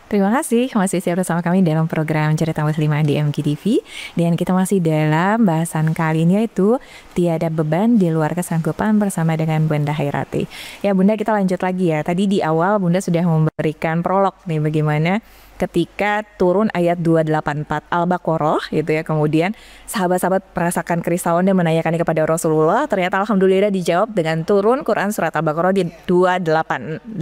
Terima kasih masih siap bersama kami dalam program Cerita Muslimah di MKTV. Dan kita masih dalam bahasan kali ini, yaitu tiada beban di luar kesanggupan bersama dengan Bunda Hairati. Ya Bunda, kita lanjut lagi ya. Tadi di awal Bunda sudah memberikan prolog nih bagaimana ketika turun ayat 284 Al-Baqarah gitu ya. Kemudian sahabat-sahabat merasakan kerisauan dan menanyakannya kepada Rasulullah. Ternyata alhamdulillah dijawab dengan turun Quran surat Al-Baqarah di 2886.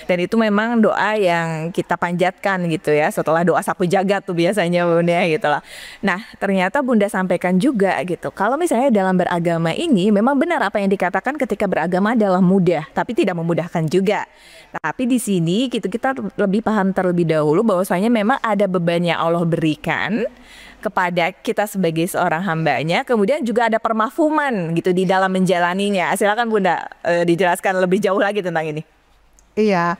Dan itu memang doa yang kita panjatkan gitu ya, setelah doa sapu jagat tuh biasanya Bunda gitu lah. Nah, ternyata Bunda sampaikan juga gitu. Kalau misalnya dalam beragama ini memang benar apa yang dikatakan ketika beragama adalah mudah, tapi tidak memudahkan juga. Tapi di sini gitu kita lebih paham terlebih dahulu bahwasanya memang ada beban yang Allah berikan kepada kita sebagai seorang hambanya, kemudian juga ada permafhuman gitu di dalam menjalaninya. Silakan Bunda dijelaskan lebih jauh lagi tentang ini. Iya,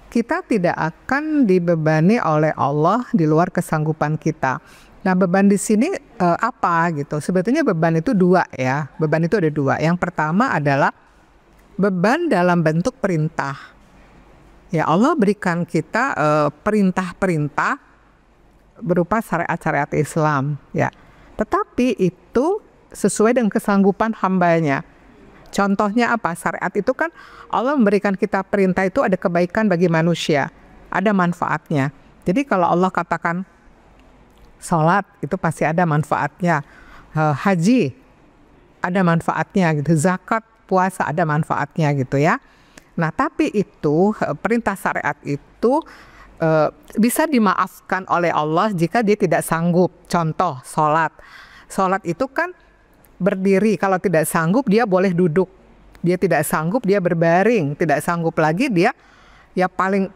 kita tidak akan dibebani oleh Allah di luar kesanggupan kita. Nah, beban di sini apa gitu? Sebetulnya beban itu dua ya. Beban itu ada dua. Yang pertama adalah beban dalam bentuk perintah. Ya, Allah berikan kita perintah-perintah berupa syariat-syariat Islam. Ya, tetapi itu sesuai dengan kesanggupan hambanya. Contohnya apa? Syariat itu kan Allah memberikan kita perintah itu ada kebaikan bagi manusia, ada manfaatnya. Jadi kalau Allah katakan sholat itu pasti ada manfaatnya, haji ada manfaatnya gitu, zakat, puasa ada manfaatnya gitu ya. Nah tapi itu perintah syariat itu bisa dimaafkan oleh Allah jika dia tidak sanggup. Contoh sholat itu kan berdiri, kalau tidak sanggup dia boleh duduk, dia tidak sanggup dia berbaring, tidak sanggup lagi dia ya paling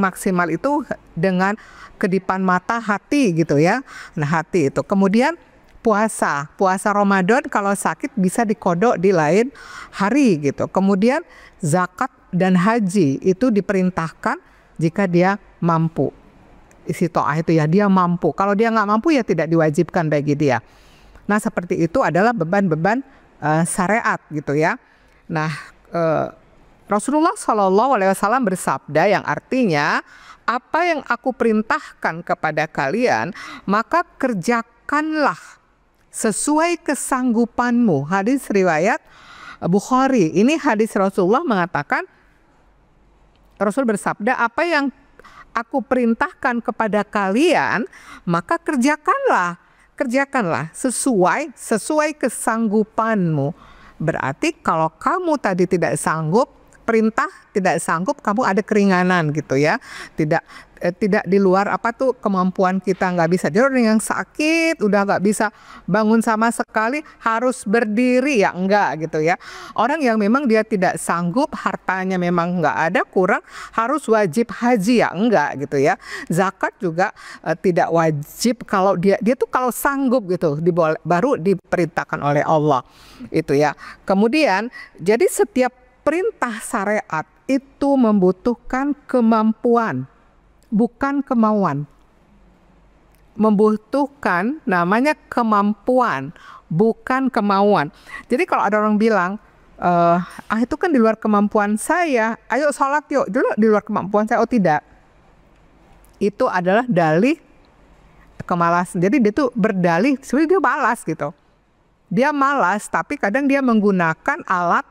maksimal itu dengan kedipan mata hati gitu ya. Nah hati itu. Kemudian puasa Ramadan kalau sakit bisa dikodok di lain hari gitu. Kemudian zakat dan haji itu diperintahkan jika dia mampu. Isi to'ah itu ya, dia mampu. Kalau dia nggak mampu ya tidak diwajibkan bagi dia. Nah seperti itu adalah beban-beban syariat gitu ya. Nah Rasulullah SAW bersabda yang artinya apa yang aku perintahkan kepada kalian maka kerjakanlah sesuai kesanggupanmu. Hadis riwayat Bukhari. Ini hadis Rasulullah mengatakan, Rasul bersabda apa yang aku perintahkan kepada kalian maka kerjakanlah sesuai kesanggupanmu. Berarti kalau kamu tadi tidak sanggup, perintah tidak sanggup, kamu ada keringanan gitu ya. Tidak di luar kemampuan kita, nggak bisa. Jadi orang yang sakit udah nggak bisa bangun sama sekali harus berdiri ya enggak gitu ya. Orang yang memang dia tidak sanggup, hartanya memang nggak ada, kurang, harus wajib haji ya enggak gitu ya. Zakat juga tidak wajib kalau dia tuh kalau sanggup gitu baru diperintahkan oleh Allah itu ya. Kemudian jadi setiap perintah syariat itu membutuhkan kemampuan, bukan kemauan. Membutuhkan namanya kemampuan, bukan kemauan. Jadi kalau ada orang bilang, itu kan di luar kemampuan saya, ayo sholat yuk, dulu di luar kemampuan saya. Oh tidak, itu adalah dalih kemalasan. Jadi dia tuh berdalih, sebenarnya dia malas gitu. Dia malas, tapi kadang dia menggunakan alat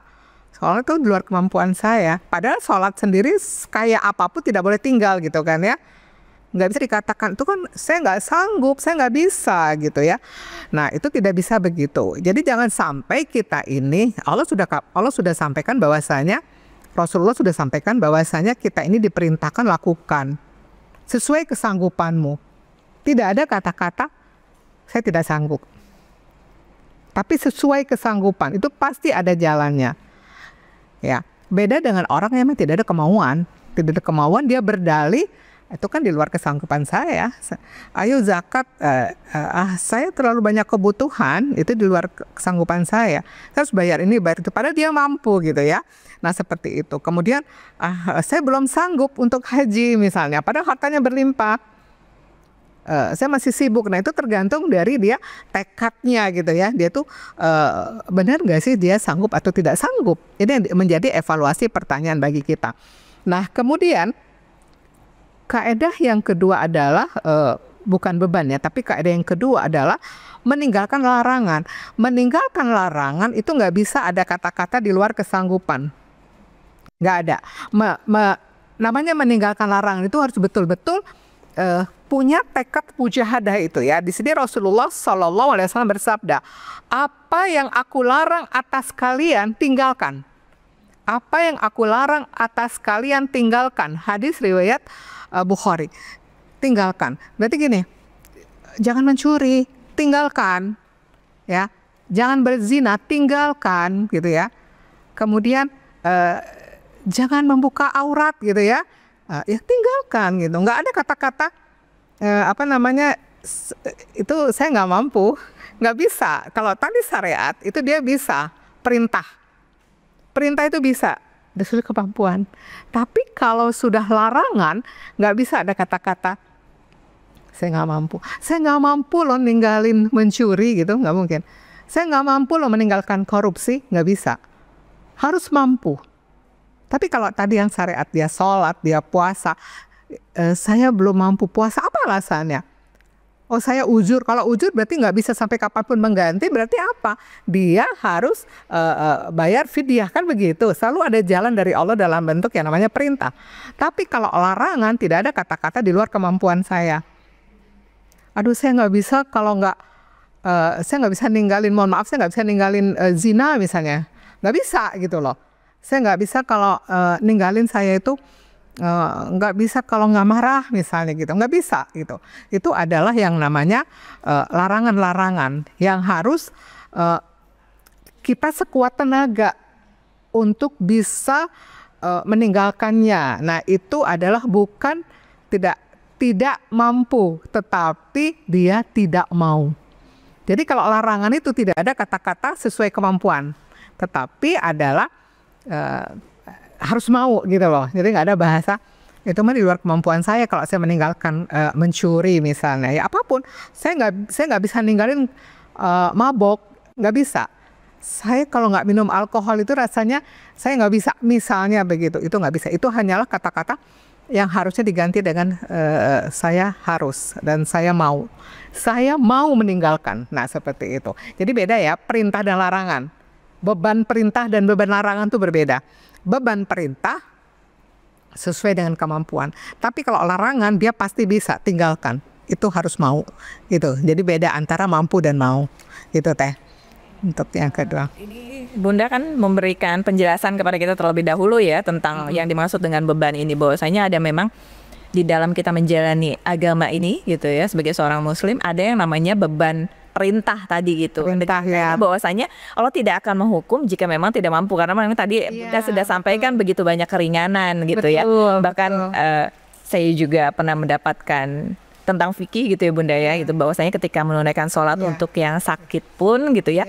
sholat itu di luar kemampuan saya. Padahal sholat sendiri kayak apapun tidak boleh tinggal gitu kan ya. Nggak bisa dikatakan itu kan saya nggak sanggup, saya nggak bisa gitu ya. Nah itu tidak bisa begitu. Jadi jangan sampai kita ini, Allah sudah sampaikan bahwasanya, Rasulullah sudah sampaikan bahwasanya kita ini diperintahkan lakukan sesuai kesanggupanmu. Tidak ada kata-kata saya tidak sanggup. Tapi sesuai kesanggupan itu pasti ada jalannya. Ya, beda dengan orang yang memang tidak ada kemauan, dia berdalih itu kan di luar kesanggupan saya. Ayo zakat, saya terlalu banyak kebutuhan, itu di luar kesanggupan saya. Saya harus bayar ini, bayar itu, padahal dia mampu gitu ya. Nah seperti itu. Kemudian saya belum sanggup untuk haji misalnya, padahal hartanya berlimpah. Saya masih sibuk. Nah itu tergantung dari dia tekadnya gitu ya. Dia tuh benar nggak sih dia sanggup atau tidak sanggup. Ini menjadi evaluasi pertanyaan bagi kita. Nah, kemudian kaedah yang kedua adalah bukan beban ya, tapi kaedah yang kedua adalah meninggalkan larangan. Meninggalkan larangan itu nggak bisa ada kata-kata di luar kesanggupan. Nggak ada. Namanya meninggalkan larangan itu harus betul-betul punya tekad mujahadah itu ya. Di sini Rasulullah SAW bersabda, apa yang aku larang atas kalian tinggalkan. Apa yang aku larang atas kalian tinggalkan. Hadis riwayat Bukhari. Tinggalkan. Berarti gini, jangan mencuri, tinggalkan. Ya, jangan berzina, tinggalkan gitu ya. Kemudian jangan membuka aurat gitu ya. Ya tinggalkan gitu. Nggak ada kata-kata itu saya nggak mampu, nggak bisa. Kalau tadi syariat itu dia bisa perintah itu bisa dari kemampuan. Tapi kalau sudah larangan nggak bisa ada kata-kata saya nggak mampu loh ninggalin mencuri gitu, nggak mungkin. Saya nggak mampu loh meninggalkan korupsi, nggak bisa. Harus mampu. Tapi kalau tadi yang syariat dia sholat, dia puasa, saya belum mampu puasa, apa alasannya? Oh saya uzur, kalau uzur berarti nggak bisa sampai kapanpun mengganti, berarti apa? Dia harus bayar fidyah, kan begitu. Selalu ada jalan dari Allah dalam bentuk yang namanya perintah. Tapi kalau larangan tidak ada kata-kata di luar kemampuan saya. Aduh saya nggak bisa kalau saya nggak bisa ninggalin, mohon maaf saya nggak bisa ninggalin zina misalnya. Nggak bisa gitu loh. Saya nggak bisa kalau ninggalin saya itu nggak bisa kalau nggak marah misalnya gitu, nggak bisa gitu. Itu adalah yang namanya larangan-larangan yang harus kita sekuat tenaga untuk bisa meninggalkannya. Nah itu adalah bukan tidak mampu, tetapi dia tidak mau. Jadi kalau larangan itu tidak ada kata-kata sesuai kemampuan, tetapi adalah harus mau gitu loh. Jadi nggak ada bahasa itu mah di luar kemampuan saya. Kalau saya meninggalkan mencuri misalnya, ya apapun, saya nggak bisa ninggalin mabok, nggak bisa. Saya kalau nggak minum alkohol itu rasanya saya nggak bisa misalnya begitu. Itu nggak bisa. Itu hanyalah kata-kata yang harusnya diganti dengan saya harus dan saya mau. Saya mau meninggalkan. Nah seperti itu. Jadi beda ya perintah dan larangan. Beban perintah dan beban larangan itu berbeda. Beban perintah sesuai dengan kemampuan. Tapi kalau larangan dia pasti bisa tinggalkan. Itu harus mau. Gitu. Jadi beda antara mampu dan mau. Itu teh. Untuk yang kedua. Ini Bunda kan memberikan penjelasan kepada kita terlebih dahulu ya tentang yang dimaksud dengan beban ini. Bahwasanya ada memang di dalam kita menjalani agama ini gitu ya sebagai seorang muslim ada yang namanya beban perintah tadi gitu. Perintah ya. Bahwasanya Allah tidak akan menghukum jika memang tidak mampu karena memang tadi kita sudah sampaikan begitu banyak keringanan gitu ya. Bahkan saya juga pernah mendapatkan tentang fikih gitu ya Bunda ya, gitu bahwasanya ketika menunaikan sholat untuk yang sakit pun gitu ya,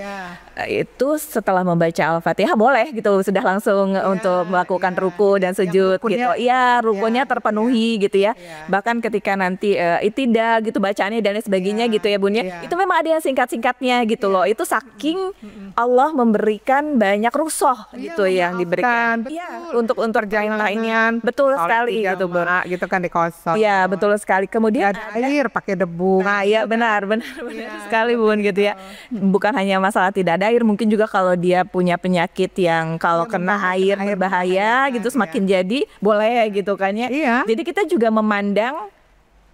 itu setelah membaca Al-Fatihah boleh gitu sudah langsung untuk melakukan ruku dan sujud gitu. Iya, rukunya terpenuhi gitu ya. Bahkan ketika nanti itidah gitu bacaannya dan sebagainya gitu ya Bun ya. Itu memang ada yang singkat-singkatnya gitu loh. Itu saking Allah memberikan banyak rukhsah gitu yang diberikan. Iya, untuk yang lainnya. Betul sekali gitu Bun. Gitu kan di kosong. Iya, betul sekali. Kemudian air pakai debu. Nah, ya benar sekali Bun gitu ya. Bukan hanya masalah tidak ada air, mungkin juga kalau dia punya penyakit yang kalau kena air berbahaya gitu semakin jadi boleh gitu kan ya. Jadi kita juga memandang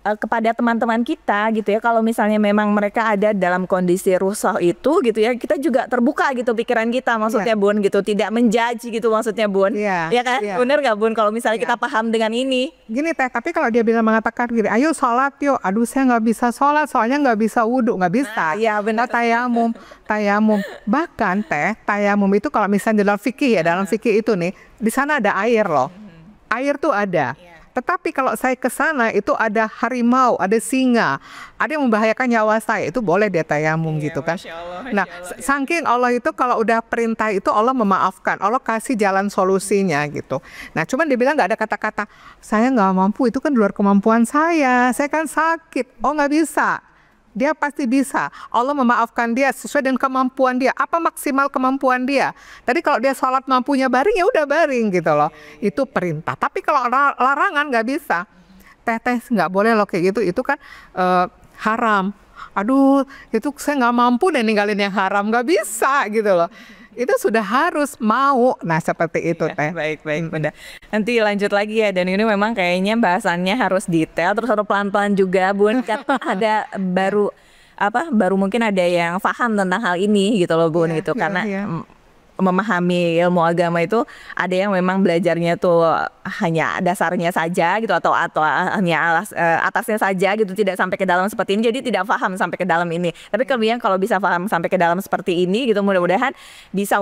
kepada teman-teman kita gitu ya, kalau misalnya memang mereka ada dalam kondisi rukhsah itu gitu ya, kita juga terbuka gitu pikiran kita maksudnya Bun gitu, tidak menjudge gitu maksudnya Bun. Ya kan? Bener nggak Bun kalau misalnya kita paham dengan ini? Gini teh, tapi kalau dia bilang mengatakan gini, ayo sholat yuk, aduh saya nggak bisa sholat soalnya nggak bisa wudhu, nggak bisa. Iya benar. Tayamum. Bahkan teh, tayamum itu kalau misalnya dalam fikih ya, dalam fikih itu nih, di sana ada air loh. Air tuh ada. Tetapi kalau saya ke sana itu ada harimau, ada singa, ada yang membahayakan nyawa saya, itu boleh dia tayamum gitu kan. Nah, saking Allah itu kalau udah perintah itu Allah memaafkan, Allah kasih jalan solusinya gitu. Nah, cuman dia bilang nggak ada kata-kata saya nggak mampu, itu kan di luar kemampuan saya kan sakit, oh nggak bisa. dia pasti bisa. Allah memaafkan dia sesuai dengan kemampuan dia. Apa maksimal kemampuan dia? Tadi kalau dia sholat mampunya baring, ya udah baring gitu loh. Itu perintah. Tapi kalau larangan nggak bisa. Teh nggak boleh loh kayak gitu. Itu kan haram. Aduh, itu saya nggak mampu deh ninggalin yang haram, nggak bisa gitu loh. Itu sudah harus mau. Nah seperti itu teh. Baik Bunda. Nanti lanjut lagi ya, dan ini memang kayaknya bahasannya harus detail, terus harus pelan-pelan juga Bun. Karena ada baru mungkin ada yang paham tentang hal ini gitu loh Bun, gitu. Karena memahami ilmu agama itu ada yang memang belajarnya tuh hanya dasarnya saja gitu, atau hanya atasnya saja gitu, tidak sampai ke dalam seperti ini, jadi tidak paham sampai ke dalam ini. Tapi kemudian kalau bisa paham sampai ke dalam seperti ini gitu, mudah-mudahan bisa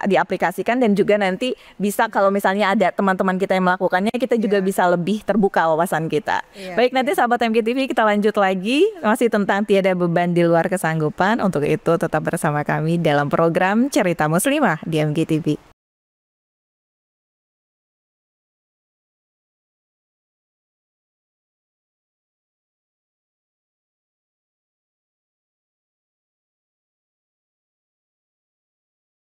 diaplikasikan, dan juga nanti bisa kalau misalnya ada teman-teman kita yang melakukannya, kita juga bisa lebih terbuka wawasan kita. Baik, nanti sahabat MKTV kita lanjut lagi masih tentang tiada beban di luar kesanggupan. Untuk itu tetap bersama kami dalam program Cerita Muslimah di MKTV.